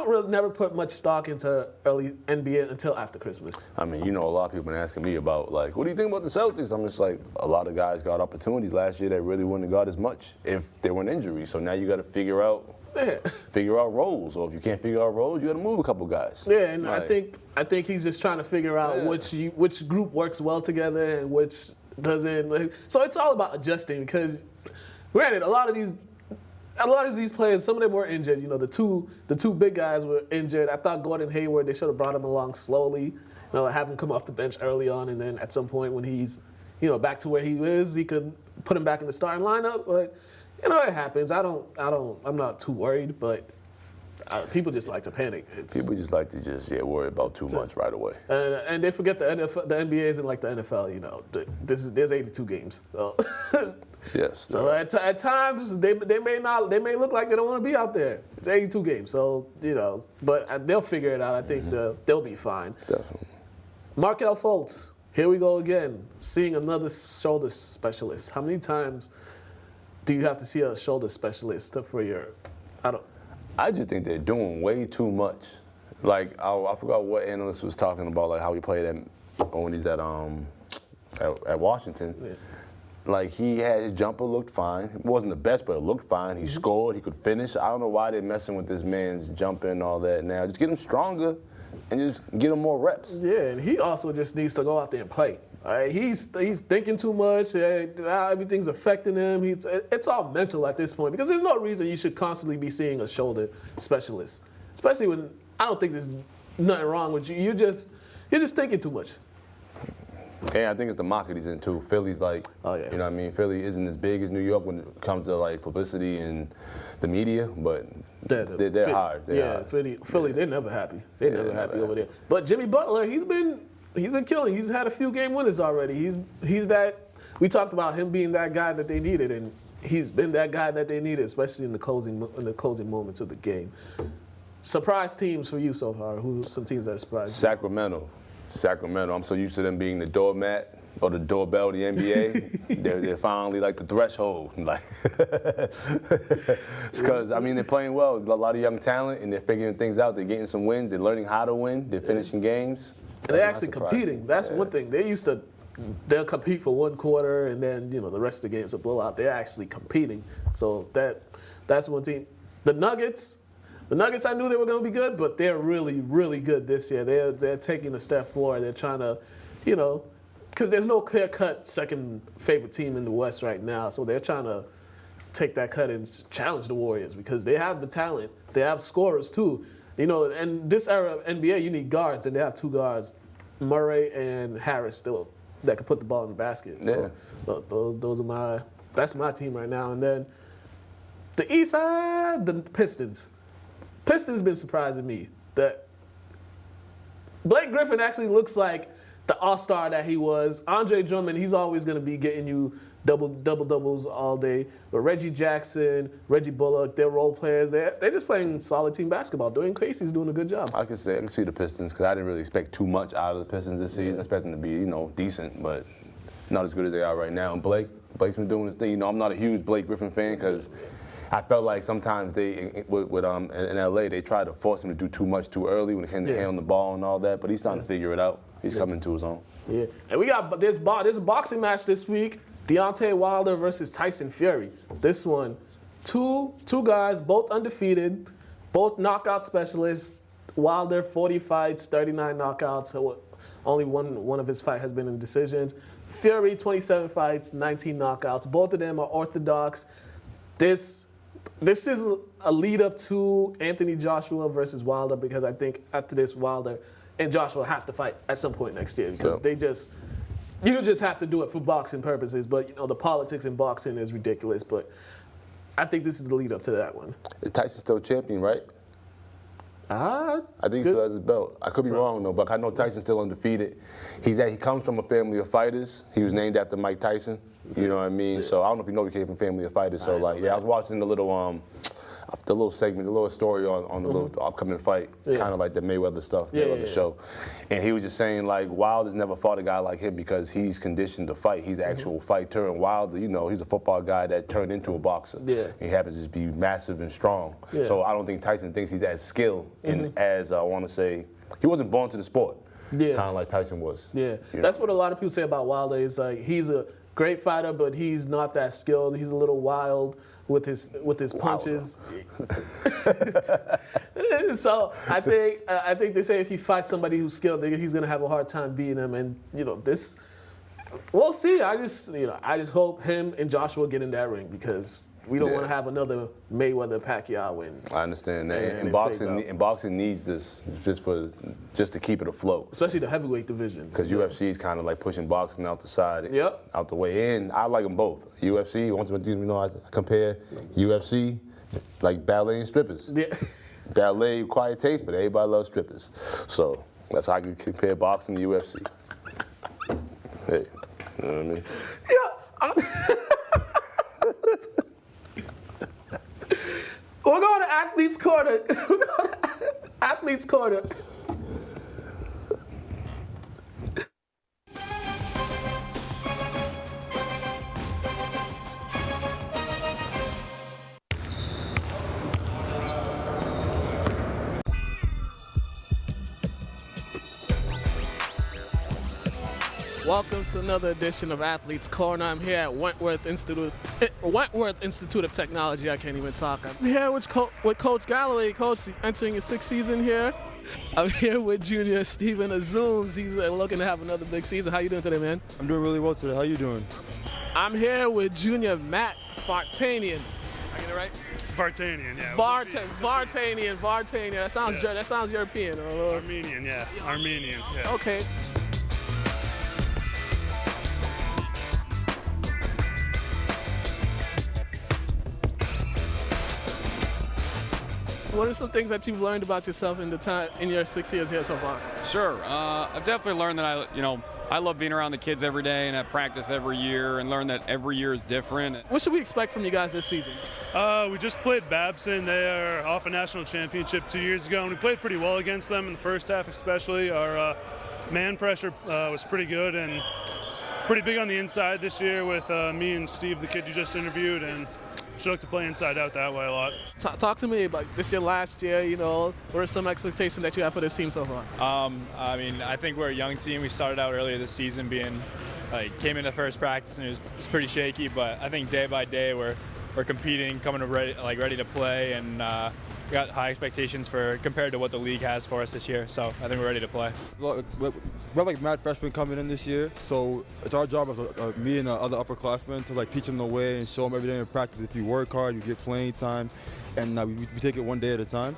really never put much stock into early NBA until after Christmas. A lot of people been asking me about, what do you think about the Celtics? I'm just like, a lot of guys got opportunities last year that really wouldn't have got as much if there weren't injuries. So now you got to figure out roles. Or if you can't figure out roles, you got to move a couple guys. Yeah, and I think he's just trying to figure out which group works well together and which doesn't. So it's all about adjusting because Granted, a lot of these players, some of them were injured. You know, the two big guys were injured. I thought Gordon Hayward, they should have brought him along slowly. You know, have him come off the bench early on, and then at some point when he's, you know, back to where he is, he could put him back in the starting lineup. But you know, it happens. I'm not too worried, but people just like to panic. People just like to worry about too much right away. And they forget the NBA isn't like the NFL. You know, there's 82 games. So. Yes. So at times they may look like they don't want to be out there. It's 82 games, so you know, but they'll figure it out. I think they'll be fine. Definitely. Markelle Fultz, here we go again, seeing another shoulder specialist. How many times do you have to see a shoulder specialist for your? I just think they're doing way too much. Like I forgot what analyst was talking about, like how he played when he's at Washington. Yeah. Like, he had his jumper looked fine. It wasn't the best, but it looked fine. He scored. He could finish. I don't know why they're messing with this man's jumper and all that now. Just get him stronger and just get him more reps. Yeah, and he also just needs to go out there and play. He's thinking too much. Everything's affecting him. It's all mental at this point because there's no reason you should constantly be seeing a shoulder specialist, especially when I don't think there's nothing wrong with you. You're just thinking too much. Yeah, I think it's the market he's in too. Philly's like, you know what I mean? Philly isn't as big as New York when it comes to like publicity and the media, but they're hard. Hard. Philly, they're never happy. They're never happy over there. But Jimmy Butler, he's been killing. He's had a few game winners already. He's that. We talked about him being that guy that they needed, and he's been that guy that they needed, especially in the closing moments of the game. Surprise teams for you so far? Who's some teams that surprised you? Sacramento. I'm so used to them being the doormat or the doorbell of the NBA. they're finally like the threshold. Like, because I mean they're playing well. A lot of young talent, and they're figuring things out. They're getting some wins. They're learning how to win. They're finishing games. And they're actually competing. That's one thing. They'll compete for one quarter, and then you know the rest of the game's a blowout. They're actually competing. So that's one team. The Nuggets, I knew they were going to be good, but they're really, really good this year. They're taking a step forward. They're trying to, you know, because there's no clear-cut second favorite team in the West right now. So they're trying to take that cut and challenge the Warriors because they have the talent. They have scorers too. You know, and this era of NBA, you need guards, and they have two guards, Murray and Harris, that can put the ball in the basket. So that's my team right now. And then the East side, the Pistons. Pistons been surprising me. That Blake Griffin actually looks like the all-star that he was. Andre Drummond, he's always going to be getting you double-doubles all day. But Reggie Jackson, Reggie Bullock, they're role players. They're just playing solid team basketball. Dwayne Casey's doing a good job. I can see the Pistons because I didn't really expect too much out of the Pistons this season. I expect them to be, you know, decent, but not as good as they are right now. And Blake's been doing his thing. You know, I'm not a huge Blake Griffin fan because I felt like sometimes in LA, they try to force him to do too much too early when it came to handling the ball and all that. But he's starting to figure it out. He's coming to his own. Yeah, and we got there's a boxing match this week. Deontay Wilder versus Tyson Fury. This one, two guys, both undefeated, both knockout specialists. Wilder 40 fights, 39 knockouts. So only one of his fights has been in decisions. Fury 27 fights, 19 knockouts. Both of them are orthodox. This is a lead up to Anthony Joshua versus Wilder because I think after this, Wilder and Joshua have to fight at some point next year because you just have to do it for boxing purposes. But you know the politics in boxing is ridiculous. But I think this is the lead up to that one. Is Tyson still champion, right? I think he still has his belt. I could be wrong though, but I know Tyson's still undefeated. He comes from a family of fighters. He was named after Mike Tyson. You know what I mean? So I don't know if you know he came from a family of fighters. So I was watching the little segment, the little story on the little upcoming fight, kind of like the Mayweather stuff, the show. And he was just saying like Wilder's never fought a guy like him because he's conditioned to fight. He's an actual fighter, and Wilder, you know, he's a football guy that turned into a boxer. Yeah. He happens to just be massive and strong. Yeah. So I don't think Tyson thinks he's as skilled and as I want to say, he wasn't born to the sport. Yeah. Kind of like Tyson was. Yeah. That's what a lot of people say about Wilder. Is like he's a great fighter, but he's not that skilled. He's a little wild with his punches. So I think they say if he fights somebody who's skilled, he's gonna have a hard time beating him. And you know this, We'll see. I just hope him and Joshua get in that ring because we don't want to have another Mayweather-Pacquiao win. I understand that. And And boxing needs this just to keep it afloat. Especially the heavyweight division. Because UFC is kind of like pushing boxing out the side, Yep. out the way. And I like them both. UFC, I compare UFC like ballet and strippers. Yeah. Ballet, quiet taste, but everybody loves strippers. So that's how I can compare boxing to UFC. Hey, you know what I mean? We're going to Athletes Corner. Athletes Corner. Welcome to another edition of Athletes Corner. I'm here at Wentworth Institute of Technology. I can't even talk. I'm here with Coach Galloway. Coach, entering his 6th season here. I'm here with Junior Steven Azooms. He's looking to have another big season. How you doing today, man? I'm doing really well today. How you doing? I'm here with Junior Matt Vartanian. I get it right? Vartanian, yeah. Vartanian. That sounds European. Armenian, yeah. Armenian, yeah. Okay. What are some things that you've learned about yourself in your 6 years here so far? Sure. I've definitely learned that I love being around the kids every day and at practice every year and learn that every year is different. What should we expect from you guys this season? We just played Babson. They are off a national championship 2 years ago, and we played pretty well against them in the first half especially. Our man pressure was pretty good and pretty big on the inside this year with me and Steve, the kid you just interviewed, and should look to play inside out that way a lot. Talk to me about this year, last year, what are some expectations that you have for this team so far? I think we're a young team. We started out earlier this season came into first practice and it was pretty shaky, but I think day by day we're competing, ready to play, and we got high expectations compared to what the league has for us this year, so I think we're ready to play. We have mad freshmen coming in this year, so it's our job as me and the other upperclassmen to teach them the way and show them every day in practice. If you work hard, you get playing time, and we take it one day at a time.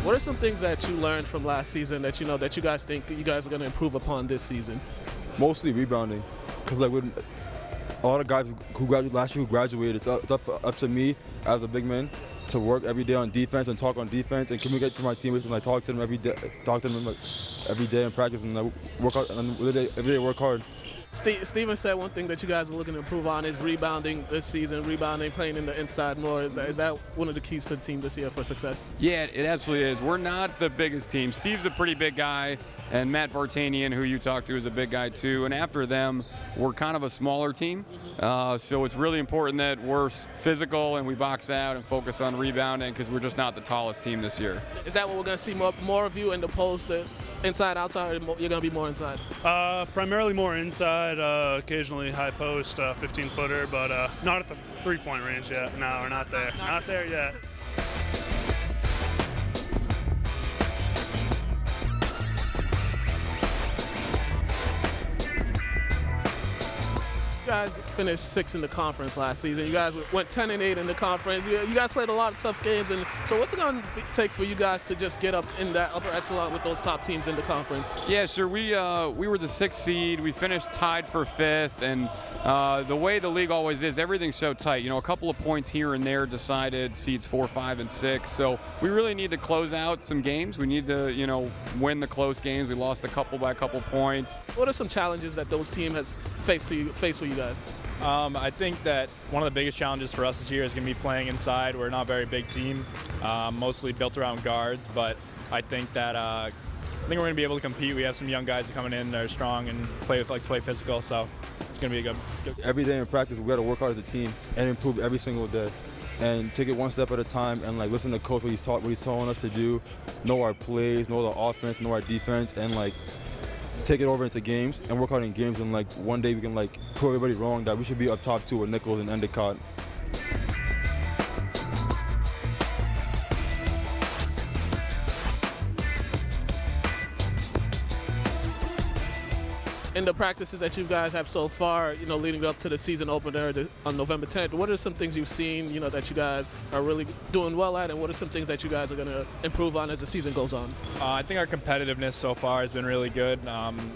What are some things that you learned from last season that you guys think you guys are going to improve upon this season? Mostly rebounding, because with a lot of guys who graduated last year it's up to me as a big man to work every day on defense and talk on defense and communicate to my teammates and talk to them every day in practice and work out and every day work hard. Steven said one thing that you guys are looking to improve on is rebounding this season, playing in the inside more. Is that one of the keys to the team this year for success? Yeah, it absolutely is. We're not the biggest team. Steve's a pretty big guy, and Matt Vartanian, who you talked to, is a big guy too. And after them, we're kind of a smaller team. So it's really important that we're physical and we box out and focus on rebounding because we're just not the tallest team this year. Is that what we're going to see more of you in the post, inside, outside, or you're going to be more inside? Primarily more inside, occasionally high post, 15-footer, but not at the three-point range yet. No, we're not there. Not there yet. You guys finished 6th in the conference last season. You guys went 10-8 in the conference. You guys played a lot of tough games, and so what's it going to take for you guys to just get up in that upper echelon with those top teams in the conference? Yeah, sure. We were the 6th seed. We finished tied for 5th, and the way the league always is, everything's so tight. A couple of points here and there decided seeds 4, 5, and 6. So we really need to close out some games. We need to, win the close games. We lost a couple by a couple points. What are some challenges that those teams has faced for you guys? I think that one of the biggest challenges for us this year is going to be playing inside. We're not a very big team, mostly built around guards, but I think that we're going to be able to compete. We have some young guys coming in that are strong and play physical, so it's going to be a good. Every day in practice, we got to work hard as a team and improve every single day, and take it one step at a time and listen to coach what he's telling us to do, know our plays, know the offense, know our defense, and take it over into games and work hard in games, and one day we can prove everybody wrong that we should be up top 2 with Nichols and Endicott. in the practices that you guys have so far, leading up to the season opener on November 10th, what are some things you've seen, that you guys are really doing well at, and what are some things that you guys are going to improve on as the season goes on? I think our competitiveness so far has been really good.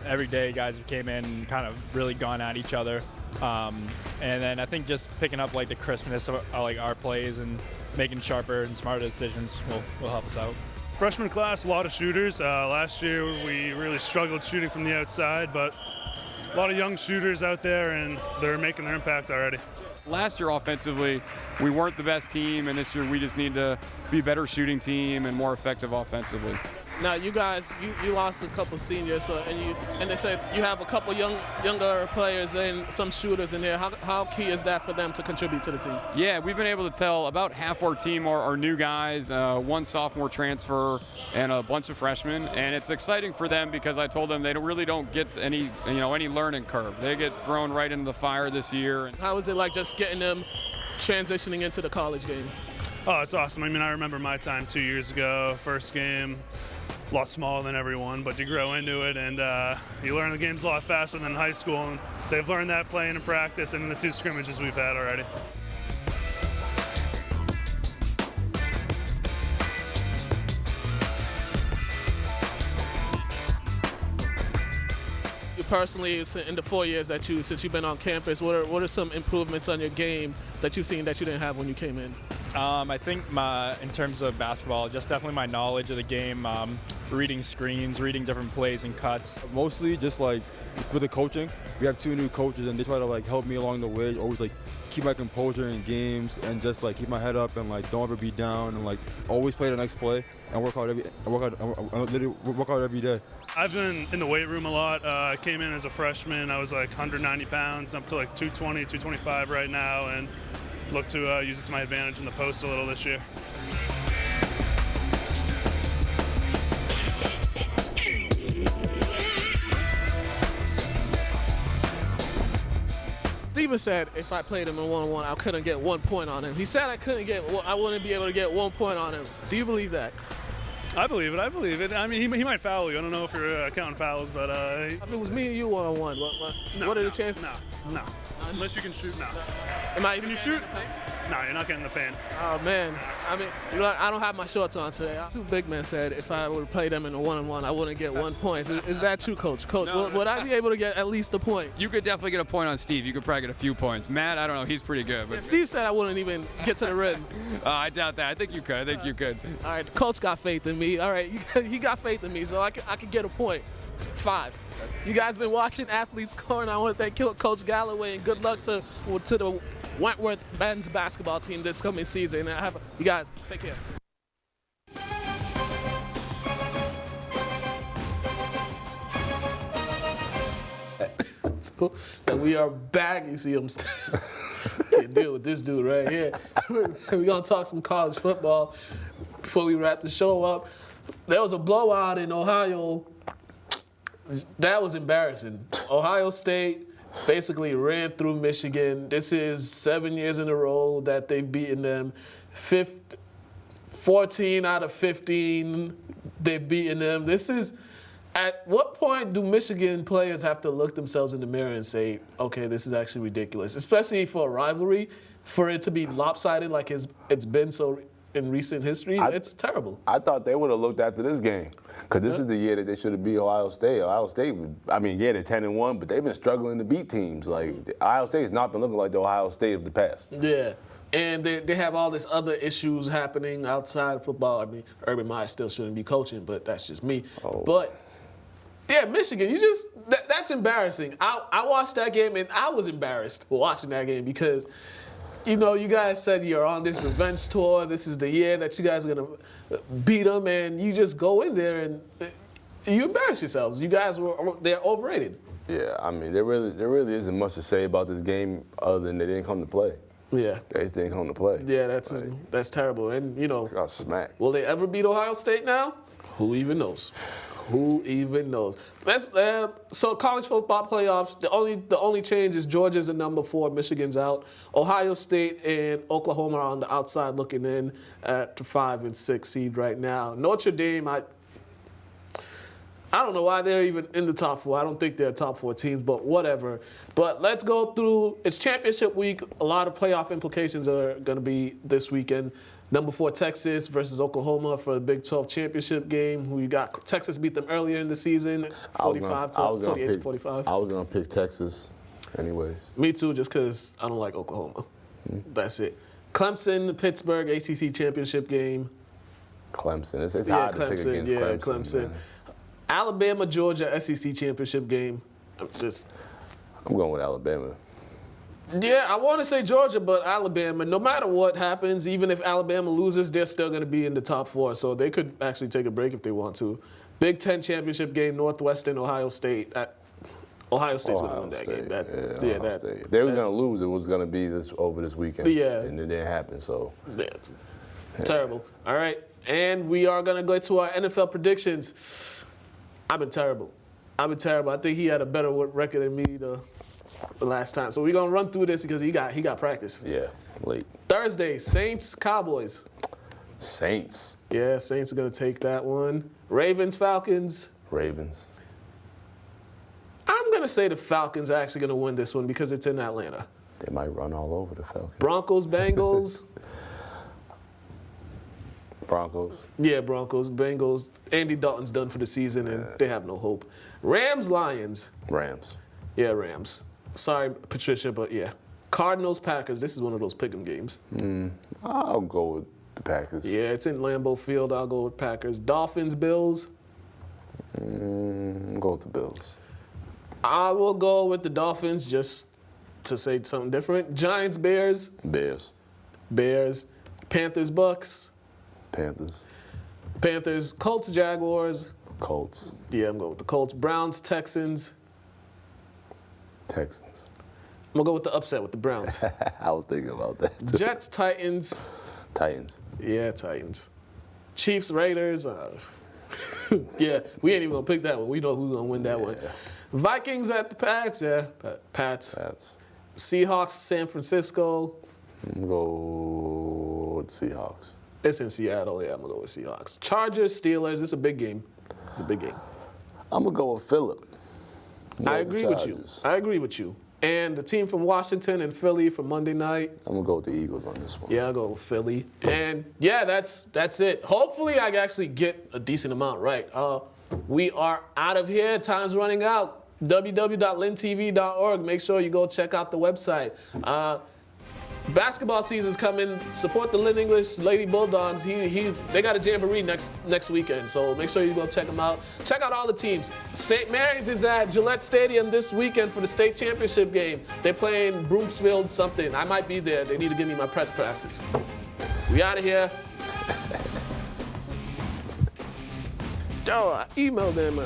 Every day, guys have came in and kind of really gone at each other. And then I think just picking up like the crispness of like our plays and making sharper and smarter decisions will help us out. Freshman class, a lot of shooters. Last year we really struggled shooting from the outside, but a lot of young shooters out there, and they're making their impact already. Last year offensively, we weren't the best team, and this year we just need to be a better shooting team and more effective offensively. Now, you guys, you lost a couple seniors, so, and they said you have a couple younger players and some shooters in there. How key is that for them to contribute to the team? Yeah, we've been able to tell about half our team are new guys, one sophomore transfer, and a bunch of freshmen. And it's exciting for them because I told them they really don't get any learning curve. They get thrown right into the fire this year. How is it like just getting them transitioning into the college game? Oh, it's awesome. I mean, I remember my time 2 years ago, first game, a lot smaller than everyone, but you grow into it, and you learn the games a lot faster than high school, and they've learned that playing in practice and in the 2 scrimmages we've had already. You personally, in the 4 years since you've been on campus, what are some improvements on your game that you've seen that you didn't have when you came in? I think in terms of basketball, just definitely my knowledge of the game, reading screens, reading different plays and cuts. Mostly just like with the coaching. We have 2 new coaches, and they try to like help me along the way. Always like keep my composure in games and just like keep my head up and like don't ever be down and like always play the next play and work hard every day. I've been in the weight room a lot. I came in as a freshman. I was like 190 pounds, up to like 220, 225 right now, and look to use it to my advantage in the post a little this year. Steven said if I played him in one-on-one, I couldn't get 1 point on him. He said I wouldn't be able to get 1 point on him. Do you believe that? I believe it. I mean, he might foul you. I don't know if you're counting fouls, but If it was me and you one-on-one, what are the chances? No. Unless you can shoot, no. Am I even Can you shoot? No, you're not getting the paint. Oh man, I mean, I don't have my shorts on today. 2 big men said if I would play them in a one-on-one, I wouldn't get 1 point. Is that true, Coach? Coach, would I be able to get at least a point? You could definitely get a point on Steve. You could probably get a few points. Matt, I don't know. He's pretty good. But Steve said I wouldn't even get to the rim. I doubt that. I think you could. All right, Coach got faith in me. All right, he got faith in me, so I could get a point. 5. You guys been watching Athletes Corner. I want to thank Coach Galloway, and good luck to the Wentworth men's basketball team this coming season. You guys take care. And we are back. You see him. Can't deal with this dude right here. We're gonna talk some college football before we wrap the show up. There was a blowout in Ohio. That was embarrassing. Ohio State basically ran through Michigan. This is 7 years in a row that they've beaten them. 14 out of 15, they've beaten them. At what point do Michigan players have to look themselves in the mirror and say, okay, this is actually ridiculous, especially for a rivalry, for it to be lopsided like it's been so in recent history? It's terrible. I thought they would have looked after this game. Because this is the year that they should have beat Ohio State. Ohio State, they're 10-1, but they've been struggling to beat teams. Like, Ohio State has not been looking like the Ohio State of the past. Yeah. And they have all this other issues happening outside of football. I mean, Urban Meyer still shouldn't be coaching, but that's just me. Oh. But, yeah, Michigan, that's embarrassing. I watched that game, and I was embarrassed watching that game because, you guys said you're on this revenge tour. This is the year that you guys are going to beat them, and you just go in there and you embarrass yourselves. You guys they're overrated. Yeah, I mean, there really isn't much to say about this game other than they didn't come to play. Yeah. They just didn't come to play. Yeah, that's terrible. And, They got smacked. will they ever beat Ohio State now? Who even knows? Who even knows? So college football playoffs, the only change is Georgia's the number 4, Michigan's out. Ohio State and Oklahoma are on the outside looking in at the 5 and 6 seed right now. Notre Dame, I don't know why they're even in the top 4. I don't think they're top 4 teams, but whatever. But let's go through. It's championship week. A lot of playoff implications are going to be this weekend. Number 4 Texas versus Oklahoma for the Big 12 championship game. Who you got? Texas beat them earlier in the season, 48 to 45. I was gonna pick Texas, anyways. Me too, just because I don't like Oklahoma. That's it. Clemson, Pittsburgh, ACC championship game. Clemson. It's hard to pick against Clemson. Man. Alabama, Georgia, SEC championship game. I'm going with Alabama. Yeah, I want to say Georgia, but Alabama, no matter what happens, even if Alabama loses, they're still going to be in the top 4, so they could actually take a break if they want to. Big Ten championship game, Northwestern, Ohio State. Ohio State's going to win that game. Ohio State. If they were going to lose, it was going to be over this weekend. Yeah. And it didn't happen, so. That's terrible. All right, and we are going to go to our NFL predictions. I've been terrible. I think he had a better record than me the last time. So we're going to run through this because he got practice. Yeah, late. Thursday, Saints, Cowboys. Saints. Yeah, Saints are going to take that one. Ravens, Falcons. Ravens. I'm going to say the Falcons are actually going to win this one because it's in Atlanta. They might run all over the Falcons. Broncos, Bengals. Broncos. Yeah, Broncos, Bengals. Andy Dalton's done for the season, and they have no hope. Rams, Lions. Rams. Yeah, Rams. Sorry, Patricia, but yeah. Cardinals, Packers. This is one of those pick'em games. I'll go with the Packers. Yeah, it's in Lambeau Field. I'll go with Packers. Dolphins, Bills. Go with the Bills. I will go with the Dolphins just to say something different. Giants, Bears. Bears. Panthers, Bucks. Panthers. Colts, Jaguars. Colts. Yeah, I'm going with the Colts. Browns, Texans. Texans. I'm going to go with the upset with the Browns. I was thinking about that. Jets, Titans. Titans. Yeah, Titans. Chiefs, Raiders. Yeah, we ain't even going to pick that one. We know who's going to win that one. Vikings at the Pats. Yeah, Pats. Seahawks, San Francisco. I'm going to go with Seahawks. It's in Seattle. Yeah, I'm going to go with Seahawks. Chargers, Steelers. It's a big game. It's a big game. I'm going to go with Phillip. I agree with you. And the team from Washington and Philly for Monday night. I'm going to go with the Eagles on this one. Yeah, I'll go with Philly. And, yeah, that's it. Hopefully I can actually get a decent amount right. We are out of here. Time's running out. www.linntv.org. Make sure you go check out the website. Basketball season's coming. Support the Lynn English Lady Bulldogs. They got a jamboree next weekend, so make sure you go check them out. Check out all the teams. St. Mary's is at Gillette Stadium this weekend for the state championship game. They're playing Broomfield something. I might be there. They need to give me my press passes. We out of here. Yo, I emailed them.